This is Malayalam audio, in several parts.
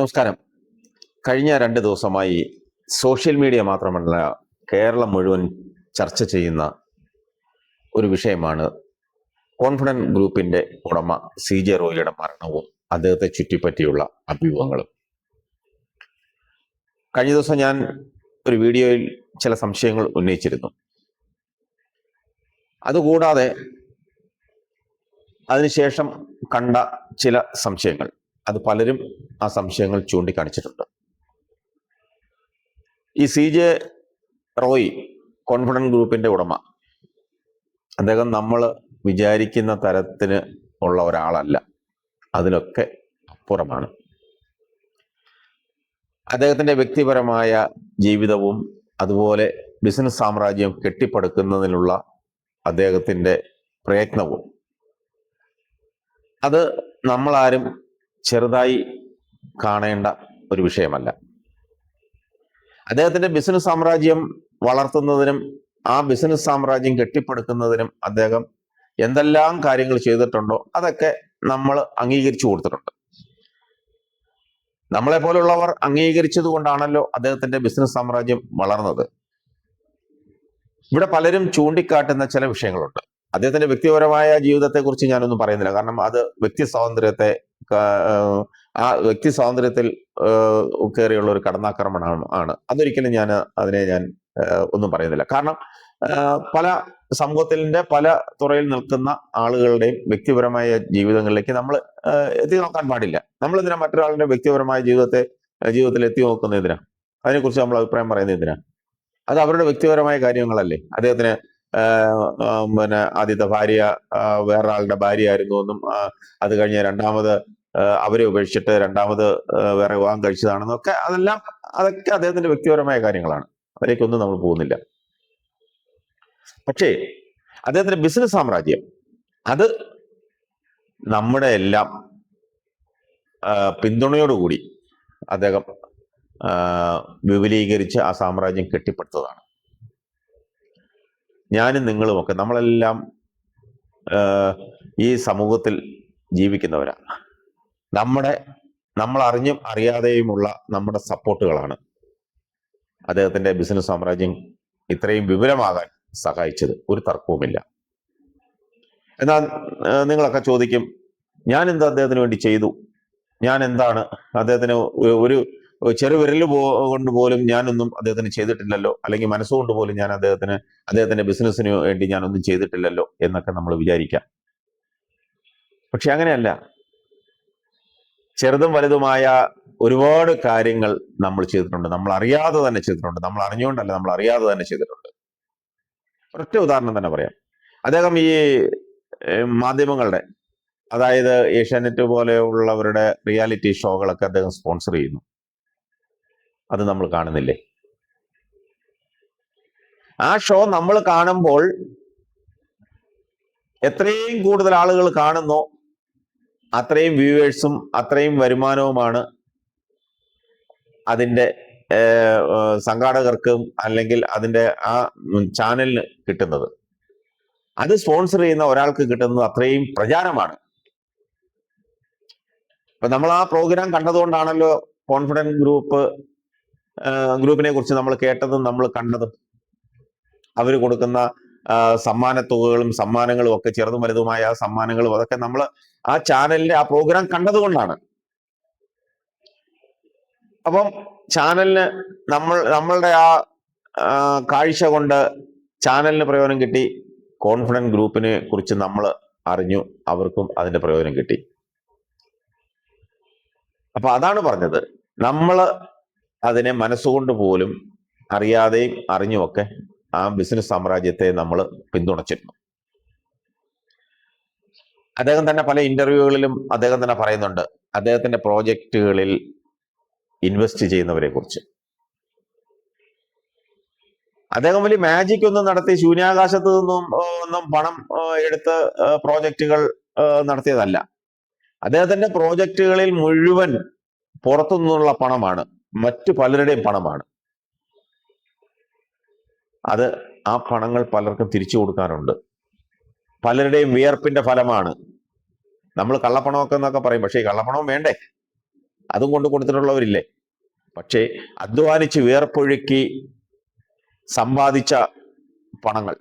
നമസ്കാരം. കഴിഞ്ഞ 2 ദിവസമായി സോഷ്യൽ മീഡിയ മാത്രമല്ല കേരളം മുഴുവൻ ചർച്ച ചെയ്യുന്ന ഒരു വിഷയമാണ് കോൺഫിഡന്റ് ഗ്രൂപ്പിന്റെ ഉടമ CJ റോയിയുടെ മരണവും അദ്ദേഹത്തെ ചുറ്റിപ്പറ്റിയുള്ള അഭ്യൂഹങ്ങളും. കഴിഞ്ഞ ദിവസം ഞാൻ ഒരു വീഡിയോയിൽ ചില സംശയങ്ങൾ ഉന്നയിച്ചിരുന്നു. അതുകൂടാതെ അതിനുശേഷം കണ്ട ചില സംശയങ്ങൾ, അത് പലരും ആ സംശയങ്ങൾ ചൂണ്ടിക്കാണിച്ചിട്ടുണ്ട്. ഈ CJ റോയ് കോൺഫിഡന്റ് ഗ്രൂപ്പിന്റെ ഉടമ, അദ്ദേഹം നമ്മൾ വിചാരിക്കുന്ന തരത്തിന് ഉള്ള ഒരാളല്ല, അതിനൊക്കെ അപ്പുറമാണ്. അദ്ദേഹത്തിന്റെ വ്യക്തിപരമായ ജീവിതവും അതുപോലെ ബിസിനസ് സാമ്രാജ്യം കെട്ടിപ്പടുക്കുന്നതിനുള്ള അദ്ദേഹത്തിന്റെ പ്രയത്നവും അത് നമ്മളാരും ചെറുതായി കാണേണ്ട ഒരു വിഷയമല്ല. അദ്ദേഹത്തിന്റെ ബിസിനസ് സാമ്രാജ്യം വളർത്തുന്നതിനും ആ ബിസിനസ് സാമ്രാജ്യം കെട്ടിപ്പടുക്കുന്നതിനും അദ്ദേഹം എന്തെല്ലാം കാര്യങ്ങൾ ചെയ്തിട്ടുണ്ടോ അതൊക്കെ നമ്മൾ അംഗീകരിച്ചു കൊടുത്തിട്ടുണ്ട്. നമ്മളെ പോലുള്ളവർ അംഗീകരിച്ചത് കൊണ്ടാണല്ലോ അദ്ദേഹത്തിന്റെ ബിസിനസ് സാമ്രാജ്യം വളർന്നത്. ഇവിടെ പലരും ചൂണ്ടിക്കാട്ടുന്ന ചില വിഷയങ്ങളുണ്ട്. അദ്ദേഹത്തിന്റെ വ്യക്തിപരമായ ജീവിതത്തെക്കുറിച്ച് ഞാനൊന്നും പറയുന്നില്ല, കാരണം അത് വ്യക്തി സ്വാതന്ത്ര്യത്തിൽ കയറിയുള്ള ഒരു കടന്നാക്രമണമാണ്. അതൊരിക്കലും ഞാൻ ഒന്നും പറയുന്നില്ല. കാരണം പല സമൂഹത്തിന്റെ പല തുറയിൽ നിൽക്കുന്ന ആളുകളുടെയും വ്യക്തിപരമായ ജീവിതങ്ങളിലേക്ക് നമ്മൾ എത്തി നോക്കാൻ പാടില്ല. നമ്മൾ ഇതിനാ മറ്റൊരാളുടെ വ്യക്തിപരമായ ജീവിതത്തിൽ എത്തി നോക്കുന്ന ഇതിനാ, അതിനെക്കുറിച്ച് നമ്മൾ അഭിപ്രായം പറയുന്നത് ഇതിനാ? അത് അവരുടെ വ്യക്തിപരമായ കാര്യങ്ങളല്ലേ. അദ്ദേഹത്തിന് ആദ്യത്തെ ഭാര്യ വേറൊരാളുടെ ഭാര്യയായിരുന്നു എന്നും അത് കഴിഞ്ഞ് രണ്ടാമത് അവരെ ഉപേക്ഷിച്ചിട്ട് രണ്ടാമത് വേറെ വിവാഹം കഴിച്ചതാണെന്നും അതൊക്കെ അദ്ദേഹത്തിന്റെ വ്യക്തിപരമായ കാര്യങ്ങളാണ്. അതിലേക്കൊന്നും നമ്മൾ പോകുന്നില്ല. പക്ഷേ അദ്ദേഹത്തിന്റെ ബിസിനസ് സാമ്രാജ്യം അത് നമ്മുടെ എല്ലാം പിന്തുണയോടുകൂടി അദ്ദേഹം വിപുലീകരിച്ച് ആ സാമ്രാജ്യം കെട്ടിപ്പടുത്തതാണ്. ഞാനും നിങ്ങളുമൊക്കെ നമ്മളെല്ലാം ഈ സമൂഹത്തിൽ ജീവിക്കുന്നവരാണ്. നമ്മൾ അറിഞ്ഞും അറിയാതെയുമുള്ള നമ്മുടെ സപ്പോർട്ടുകളാണ് അദ്ദേഹത്തിന്റെ ബിസിനസ് സാമ്രാജ്യം ഇത്രയും വിപുലമാകാൻ സഹായിച്ചത്, ഒരു തർക്കവുമില്ല. എന്നാൽ നിങ്ങളൊക്കെ ചോദിക്കും, ഞാൻ എന്താ അദ്ദേഹത്തിന് വേണ്ടി ചെയ്തു, ഞാൻ എന്താണ് അദ്ദേഹത്തിന് ഒരു ചെറുവിരൽ കൊണ്ട് പോലും ഞാനൊന്നും അദ്ദേഹത്തിന് ചെയ്തിട്ടില്ലല്ലോ, അല്ലെങ്കിൽ മനസ്സുകൊണ്ട് പോലും ഞാൻ അദ്ദേഹത്തിന്റെ ബിസിനസ്സിന് വേണ്ടി ഞാനൊന്നും ചെയ്തിട്ടില്ലല്ലോ എന്നൊക്കെ നമ്മൾ വിചാരിക്കാം. പക്ഷെ അങ്ങനെയല്ല. ചെറുതും വലുതുമായ ഒരുപാട് കാര്യങ്ങൾ നമ്മൾ ചെയ്തിട്ടുണ്ട്. നമ്മൾ അറിയാതെ തന്നെ ചെയ്തിട്ടുണ്ട്. നമ്മൾ അറിഞ്ഞുകൊണ്ടല്ല, നമ്മൾ അറിയാതെ തന്നെ ചെയ്തിട്ടുണ്ട്. ഒരൊറ്റ ഉദാഹരണം തന്നെ പറയാം. അദ്ദേഹം ഈ മാധ്യമങ്ങളുടെ, അതായത് ഏഷ്യാനെറ്റ് പോലെയുള്ളവരുടെ റിയാലിറ്റി ഷോകളൊക്കെ അദ്ദേഹം സ്പോൺസർ ചെയ്യുന്നു. അത് നമ്മൾ കാണുന്നില്ലേ? ആ ഷോ നമ്മൾ കാണുമ്പോൾ എത്രയും കൂടുതൽ ആളുകൾ കാണുന്നോ അത്രയും വ്യൂവേഴ്സും അത്രയും വരുമാനവുമാണ് അതിൻ്റെ സംഘാടകർക്കും അല്ലെങ്കിൽ അതിൻ്റെ ആ ചാനലിന് കിട്ടുന്നത്. അത് സ്പോൺസർ ചെയ്യുന്ന ഒരാൾക്ക് കിട്ടുന്നത് അത്രയും പ്രചാരമാണ്. അപ്പൊ നമ്മൾ ആ പ്രോഗ്രാം കണ്ടതുകൊണ്ടാണല്ലോ കോൺഫിഡന്റ് ഗ്രൂപ്പിനെ കുറിച്ച് നമ്മൾ കേട്ടതും നമ്മൾ കണ്ടതും. അവർ കൊടുക്കുന്ന സമ്മാനത്തുകകളും സമ്മാനങ്ങളും ഒക്കെ, ചെറുതും വലുതുമായ സമ്മാനങ്ങളും അതൊക്കെ നമ്മൾ ആ ചാനലിന്റെ ആ പ്രോഗ്രാം കണ്ടതുകൊണ്ടാണ്. അപ്പം ചാനലിന് നമ്മളുടെ ആ കാഴ്ച കൊണ്ട് ചാനലിന് പ്രയോജനം കിട്ടി, കോൺഫിഡന്റ് ഗ്രൂപ്പിനെ കുറിച്ച് നമ്മൾ അറിഞ്ഞു, അവർക്കും അതിന്റെ പ്രയോജനം കിട്ടി. അപ്പൊ അതാണ് പറഞ്ഞത്, നമ്മൾ അതിനെ മനസ്സുകൊണ്ട് പോലും അറിയാതെയും അറിഞ്ഞുമൊക്കെ ആ ബിസിനസ് സാമ്രാജ്യത്തെ നമ്മൾ പിന്തുണച്ചിരുന്നു. അദ്ദേഹം തന്നെ പല ഇന്റർവ്യൂകളിലും അദ്ദേഹം തന്നെ പറയുന്നുണ്ട് അദ്ദേഹത്തിന്റെ പ്രോജക്റ്റുകളിൽ ഇൻവെസ്റ്റ് ചെയ്യുന്നവരെ കുറിച്ച്. അദ്ദേഹം വലിയ മാജിക് ഒന്നും നടത്തി ശൂന്യാകാശത്ത് ഒന്നും പണം എടുത്ത് പ്രോജക്റ്റുകൾ നടത്തിയതല്ല. അദ്ദേഹത്തിന്റെ പ്രോജക്റ്റുകളിൽ മുഴുവൻ പുറത്തു നിന്നുള്ള പണമാണ്, മറ്റു പലരുടെയും പണമാണ്. അത് ആ പണങ്ങൾ പലർക്കും തിരിച്ചു കൊടുക്കാറുണ്ട്. പലരുടെയും വിയർപ്പിന്റെ ഫലമാണ്. നമ്മൾ കള്ളപ്പണമൊക്കെ എന്നൊക്കെ പറയും, പക്ഷേ ഈ കള്ളപ്പണവും വേണ്ടേ? അതും കൊണ്ട് കൊടുത്തിട്ടുള്ളവരില്ലേ? പക്ഷേ അധ്വാനിച്ച് വിയർപ്പൊഴുക്കി സമ്പാദിച്ച പണങ്ങൾ,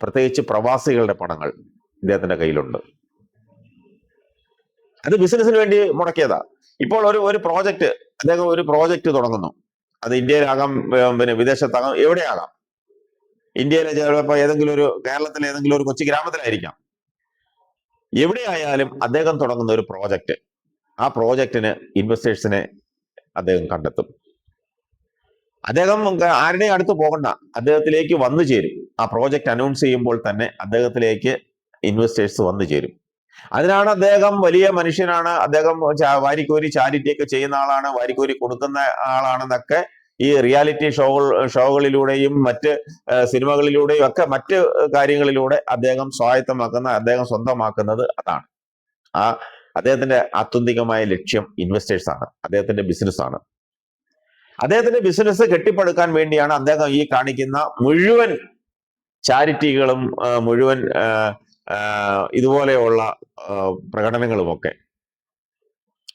പ്രത്യേകിച്ച് പ്രവാസികളുടെ പണങ്ങൾ ഇദ്ദേഹത്തിന്റെ കയ്യിലുണ്ട്. അത് ബിസിനസിന് വേണ്ടി മുടക്കിയതാ. ഇപ്പോൾ ഒരു പ്രോജക്റ്റ്, അദ്ദേഹം ഒരു പ്രോജക്റ്റ് തുടങ്ങുന്നു. അത് ഇന്ത്യയിലാകാം, പിന്നെ വിദേശത്താകാം, എവിടെയാകാം. ഇന്ത്യയിലെ ചിലപ്പോൾ കേരളത്തിലെ ഏതെങ്കിലും ഒരു കൊച്ചു ഗ്രാമത്തിലായിരിക്കാം. എവിടെയായാലും അദ്ദേഹം തുടങ്ങുന്ന ഒരു പ്രോജക്റ്റ്, ആ പ്രോജക്റ്റിന് ഇൻവെസ്റ്റേഴ്സിനെ അദ്ദേഹം കണ്ടെത്തും. അദ്ദേഹം ആരുടെയും അടുത്ത് പോകണ്ട, അദ്ദേഹത്തിലേക്ക് വന്നു ചേരും. ആ പ്രോജക്റ്റ് അനൗൺസ് ചെയ്യുമ്പോൾ തന്നെ അദ്ദേഹത്തിലേക്ക് ഇൻവെസ്റ്റേഴ്സ് വന്നു ചേരും. അതിനാണ് അദ്ദേഹം വലിയ മനുഷ്യനാണ്, അദ്ദേഹം വാരിക്കോരി ചാരിറ്റി ഒക്കെ ചെയ്യുന്ന ആളാണ്, വാരിക്കോരി കൊടുക്കുന്ന ആളാണെന്നൊക്കെ ഈ റിയാലിറ്റി ഷോകളിലൂടെയും മറ്റ് സിനിമകളിലൂടെയും ഒക്കെ മറ്റ് കാര്യങ്ങളിലൂടെ അദ്ദേഹം സ്വായത്തമാക്കുന്ന, അദ്ദേഹം സ്വന്തമാക്കുന്നത് അതാണ്. അദ്ദേഹത്തിന്റെ ആത്യന്തികമായ ലക്ഷ്യം ഇൻവെസ്റ്റേഴ്സ് ആണ്, അദ്ദേഹത്തിന്റെ ബിസിനസ്സാണ്. അദ്ദേഹത്തിന്റെ ബിസിനസ് കെട്ടിപ്പടുക്കാൻ വേണ്ടിയാണ് അദ്ദേഹം ഈ കാണിക്കുന്ന മുഴുവൻ ചാരിറ്റികളും മുഴുവൻ ഇതുപോലെയുള്ള പ്രകടനങ്ങളുമൊക്കെ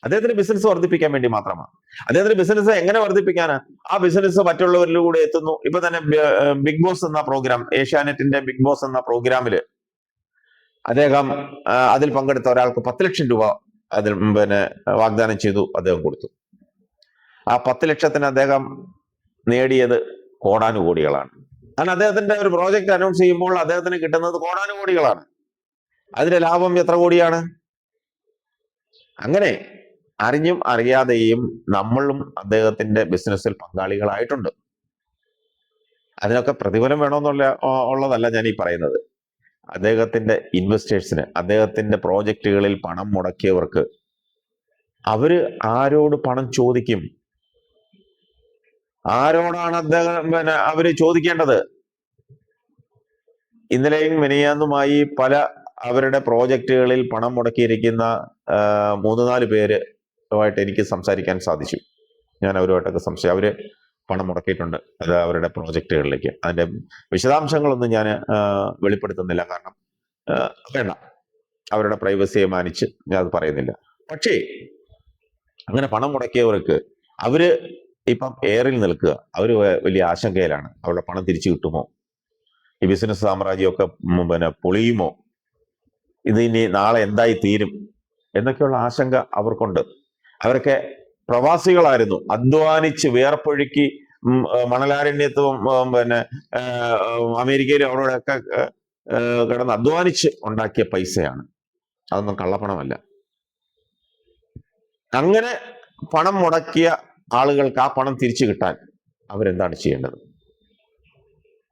അദ്ദേഹത്തിന്റെ ബിസിനസ് വർദ്ധിപ്പിക്കാൻ വേണ്ടി മാത്രമാണ്. അദ്ദേഹത്തിന്റെ ബിസിനസ് എങ്ങനെ വർദ്ധിപ്പിക്കാനാ? ആ ബിസിനസ് മറ്റുള്ളവരിലൂടെ എത്തുന്നു. ഇപ്പൊ തന്നെ ബിഗ് ബോസ് എന്ന പ്രോഗ്രാം, ഏഷ്യാനെറ്റിന്റെ ബിഗ് ബോസ് എന്ന പ്രോഗ്രാമില് അദ്ദേഹം അതിൽ പങ്കെടുത്ത ഒരാൾക്ക് 10 ലക്ഷം രൂപ അതിൽ വാഗ്ദാനം ചെയ്തു, അദ്ദേഹം കൊടുത്തു. ആ 10 ലക്ഷത്തിന് അദ്ദേഹം നേടിയത് കോടാനുകോടികളാണ്. കാരണം അദ്ദേഹത്തിന്റെ ഒരു പ്രോജക്റ്റ് അനൗൺസ് ചെയ്യുമ്പോൾ അദ്ദേഹത്തിന് കിട്ടുന്നത് കോടാനുകോടികളാണ്. അതിന്റെ ലാഭം എത്ര കോടിയാണ്? അങ്ങനെ അറിഞ്ഞും അറിയാതെയും നമ്മളും അദ്ദേഹത്തിന്റെ ബിസിനസ്സിൽ പങ്കാളികളായിട്ടുണ്ട്. അതിനൊക്കെ പ്രതിഫലം ഉള്ളതല്ല ഞാൻ ഈ പറയുന്നത്. അദ്ദേഹത്തിന്റെ ഇൻവെസ്റ്റേഴ്സിന്, അദ്ദേഹത്തിന്റെ പ്രോജക്റ്റുകളിൽ പണം മുടക്കിയവർക്ക് അവര് ആരോട് പണം ചോദിക്കും? ആരോടാണ് അവര് ചോദിക്കേണ്ടത്? ഇന്നലെയും മിനിയാന്നുമായി പല അവരുടെ പ്രോജക്റ്റുകളിൽ പണം മുടക്കിയിരിക്കുന്ന 3-4 പേരുമായിട്ട് എനിക്ക് സംസാരിക്കാൻ സാധിച്ചു. ഞാൻ അവരുമായിട്ടൊക്കെ അവര് പണം മുടക്കിയിട്ടുണ്ട് അത് അവരുടെ പ്രോജക്റ്റുകളിലേക്ക്. അതിന്റെ വിശദാംശങ്ങളൊന്നും ഞാൻ വെളിപ്പെടുത്തുന്നില്ല, കാരണം വേണ്ട, അവരുടെ പ്രൈവസിയെ മാനിച്ച് ഞാൻ അത് പറയുന്നില്ല. പക്ഷേ അങ്ങനെ പണം മുടക്കിയവർക്ക് അവര് ഇപ്പം എയറിൽ നിൽക്കുക, അവര് വലിയ ആശങ്കയിലാണ്. അവരുടെ പണം തിരിച്ചു കിട്ടുമോ? ഈ ബിസിനസ് സാമ്രാജ്യമൊക്കെ പൊളിയുമോ? ഇത് ഇനി നാളെ എന്തായി തീരും എന്നൊക്കെയുള്ള ആശങ്ക അവർക്കുണ്ട്. അവരൊക്കെ പ്രവാസികളായിരുന്നു, അധ്വാനിച്ച് വിയർപ്പൊഴുക്കി മണലാരണ്യത്വം അമേരിക്കയിലും അവരോടൊക്കെ കിടന്ന് അധ്വാനിച്ച് ഉണ്ടാക്കിയ പൈസയാണ്, അതൊന്നും കള്ളപ്പണമല്ല. അങ്ങനെ പണം മുടക്കിയ ആളുകൾക്ക് ആ പണം തിരിച്ചു കിട്ടാൻ അവരെന്താണ് ചെയ്യേണ്ടത്?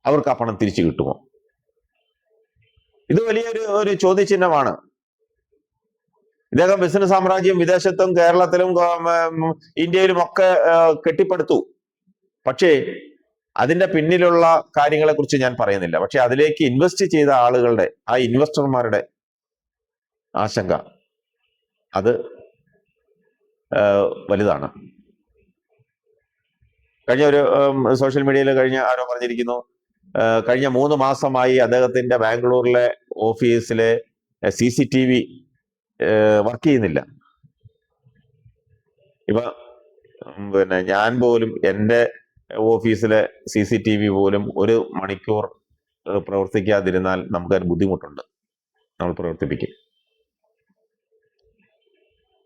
അവർക്ക് ആ പണം തിരിച്ചു കിട്ടുമോ? ഇത് വലിയൊരു ചോദ്യചിഹ്നമാണ്. ഇദ്ദേഹം ബിസിനസ് സാമ്രാജ്യം വിദേശത്തും കേരളത്തിലും ഇന്ത്യയിലും ഒക്കെ കെട്ടിപ്പടുത്തു. പക്ഷേ അതിന്റെ പിന്നിലുള്ള കാര്യങ്ങളെ കുറിച്ച് ഞാൻ പറയുന്നില്ല. പക്ഷെ അതിലേക്ക് ഇൻവെസ്റ്റ് ചെയ്ത ആളുകളുടെ, ആ ഇൻവെസ്റ്റർമാരുടെ ആശങ്ക അത് വലുതാണ്. കഴിഞ്ഞ ഒരു സോഷ്യൽ മീഡിയയിൽ ആരോ പറഞ്ഞിരിക്കുന്നു, കഴിഞ്ഞ 3 മാസമായി അദ്ദേഹത്തിന്റെ ബാംഗ്ലൂരിലെ ഓഫീസിലെ CCTV വർക്ക് ചെയ്യുന്നില്ല. ഇപ്പൊ ഞാൻ പോലും എൻ്റെ ഓഫീസിലെ CCTV പോലും 1 മണിക്കൂർ പ്രവർത്തിക്കാതിരുന്നാൽ നമുക്കതിന് ബുദ്ധിമുട്ടുണ്ട്. നമ്മൾ പ്രവർത്തിപ്പിക്കും.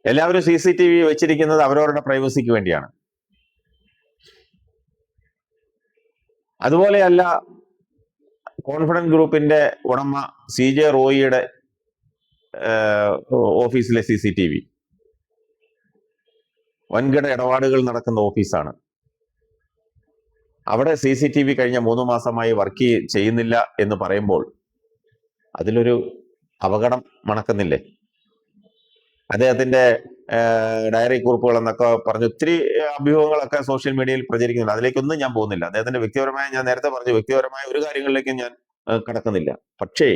എല്ലാവരും CCTV വെച്ചിരിക്കുന്നത് അവരവരുടെ പ്രൈവസിക്ക് വേണ്ടിയാണ്. അതുപോലെയല്ല കോൺഫിഡൻസ് ഗ്രൂപ്പിന്റെ ഉടമ CJ റോയിയുടെ ഓഫീസിലെ CCTV വൻകിട ഇടപാടുകൾ നടക്കുന്ന ഓഫീസാണ്. അവിടെ CCTV കഴിഞ്ഞ 3 മാസമായി വർക്ക് ചെയ്യുന്നില്ല എന്ന് പറയുമ്പോൾ അതിലൊരു അപകടം മണക്കുന്നില്ലേ? അദ്ദേഹത്തിന്റെ ഡയറി കുറിപ്പുകൾ എന്നൊക്കെ പറഞ്ഞ് ഒത്തിരി അഭ്യൂഹങ്ങളൊക്കെ സോഷ്യൽ മീഡിയയിൽ പ്രചരിക്കുന്നുണ്ട്. അതിലേക്കൊന്നും ഞാൻ പോകുന്നില്ല. അദ്ദേഹത്തിന്റെ വ്യക്തിപരമായ, ഞാൻ നേരത്തെ പറഞ്ഞു, വ്യക്തിപരമായ ഒരു കാര്യങ്ങളിലേക്കും ഞാൻ കടക്കുന്നില്ല. പക്ഷേ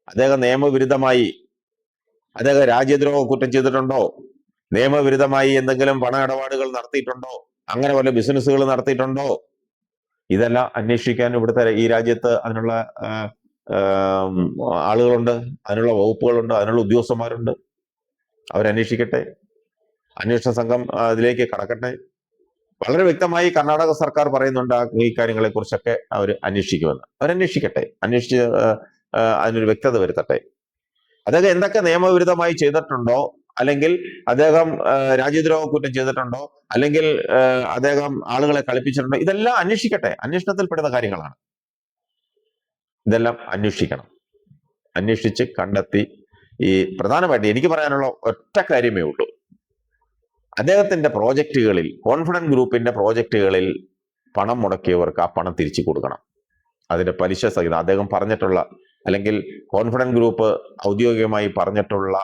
അദ്ദേഹം നിയമവിരുദ്ധമായി, അദ്ദേഹം രാജ്യദ്രോഹ കുറ്റം ചെയ്തിട്ടുണ്ടോ? നിയമവിരുദ്ധമായി എന്തെങ്കിലും പണ ഇടപാടുകൾ നടത്തിയിട്ടുണ്ടോ? അങ്ങനെ വല്ല ബിസിനസ്സുകൾ നടത്തിയിട്ടുണ്ടോ? ഇതെല്ലാം അന്വേഷിക്കാൻ ഇവിടുത്തെ ഈ രാജ്യത്ത് അതിനുള്ള ആളുകളുണ്ട്, അതിനുള്ള വകുപ്പുകളുണ്ട്, അതിനുള്ള ഉദ്യോഗസ്ഥന്മാരുണ്ട്. അവരന്വേഷിക്കട്ടെ. അന്വേഷണ സംഘം അതിലേക്ക് കടക്കട്ടെ. വളരെ വ്യക്തമായി കർണാടക സർക്കാർ പറയുന്നുണ്ട് ഈ കാര്യങ്ങളെ കുറിച്ചൊക്കെ അവർ അന്വേഷിക്കുമെന്ന്. അവരന്വേഷിക്കട്ടെ, അന്വേഷിച്ച് അതിനൊരു വ്യക്തത വരുത്തട്ടെ. അദ്ദേഹം എന്തൊക്കെ നിയമവിരുദ്ധമായി ചെയ്തിട്ടുണ്ടോ, അല്ലെങ്കിൽ അദ്ദേഹം രാജ്യദ്രോഹ കുറ്റം ചെയ്തിട്ടുണ്ടോ, അല്ലെങ്കിൽ അദ്ദേഹം ആളുകളെ കളിപ്പിച്ചിട്ടുണ്ടോ, ഇതെല്ലാം അന്വേഷിക്കട്ടെ. അന്വേഷണത്തിൽ പെടുന്ന കാര്യങ്ങളാണ്. ഇതെല്ലാം അന്വേഷിക്കണം. അന്വേഷിച്ച് കണ്ടെത്തി ഈ പ്രധാനമായിട്ട് എനിക്ക് പറയാനുള്ള ഒറ്റ കാര്യമേ ഉള്ളൂ. അദ്ദേഹത്തിന്റെ പ്രോജക്റ്റുകളിൽ, കോൺഫിഡന്റ് ഗ്രൂപ്പിന്റെ പ്രോജക്റ്റുകളിൽ പണം മുടക്കിയവർക്ക് ആ പണം തിരിച്ചു കൊടുക്കണം. അതിന്റെ പലിശ സഹിതം അദ്ദേഹം പറഞ്ഞിട്ടുള്ള, അല്ലെങ്കിൽ കോൺഫിഡന്റ് ഗ്രൂപ്പ് ഔദ്യോഗികമായി പറഞ്ഞിട്ടുള്ള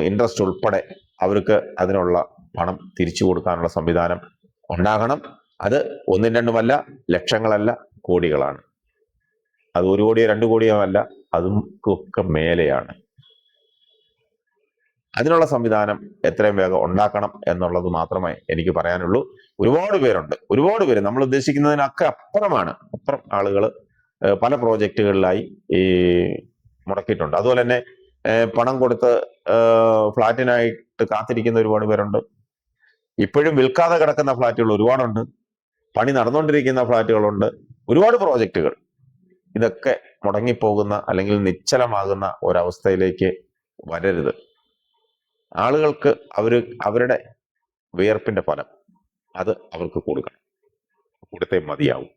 ഇൻട്രസ്റ്റ് ഉൾപ്പെടെ അവർക്ക് അതിനുള്ള പണം തിരിച്ചു കൊടുക്കാനുള്ള സംവിധാനം ഉണ്ടാകണം. അത് ഒന്നും രണ്ടുമല്ല, ലക്ഷങ്ങളല്ല, കോടികളാണ്. അത് 1 കോടിയോ 2 കോടിയോ അല്ല, അതുമൊക്കെ മേലെയാണ്. അതിനുള്ള സംവിധാനം എത്രയും വേഗം ഉണ്ടാക്കണം എന്നുള്ളത് മാത്രമേ എനിക്ക് പറയാനുള്ളൂ. ഒരുപാട് പേര് നമ്മൾ ഉദ്ദേശിക്കുന്നതിനൊക്കെ അപ്പുറം ആളുകൾ പല പ്രോജക്റ്റുകളിലായി ഈ മുടക്കിയിട്ടുണ്ട്. അതുപോലെ തന്നെ പണം കൊടുത്ത് ഫ്ലാറ്റിനായിട്ട് കാത്തിരിക്കുന്ന ഒരുപാട് പേരുണ്ട്. ഇപ്പോഴും വിൽക്കാതെ കിടക്കുന്ന ഫ്ലാറ്റുകൾ ഒരുപാടുണ്ട്. പണി നടന്നുകൊണ്ടിരിക്കുന്ന ഫ്ലാറ്റുകളുണ്ട്. ഒരുപാട് പ്രോജക്റ്റുകൾ. ഇതൊക്കെ മുടങ്ങിപ്പോകുന്ന അല്ലെങ്കിൽ നിശ്ചലമാകുന്ന ഒരവസ്ഥയിലേക്ക് വരരുത്. ആളുകൾക്ക് അവരുടെ വിയർപ്പിന്റെ ഫലം അത് അവർക്ക് കൊടുക്കണം. കൊടുത്തേ മതിയാവും.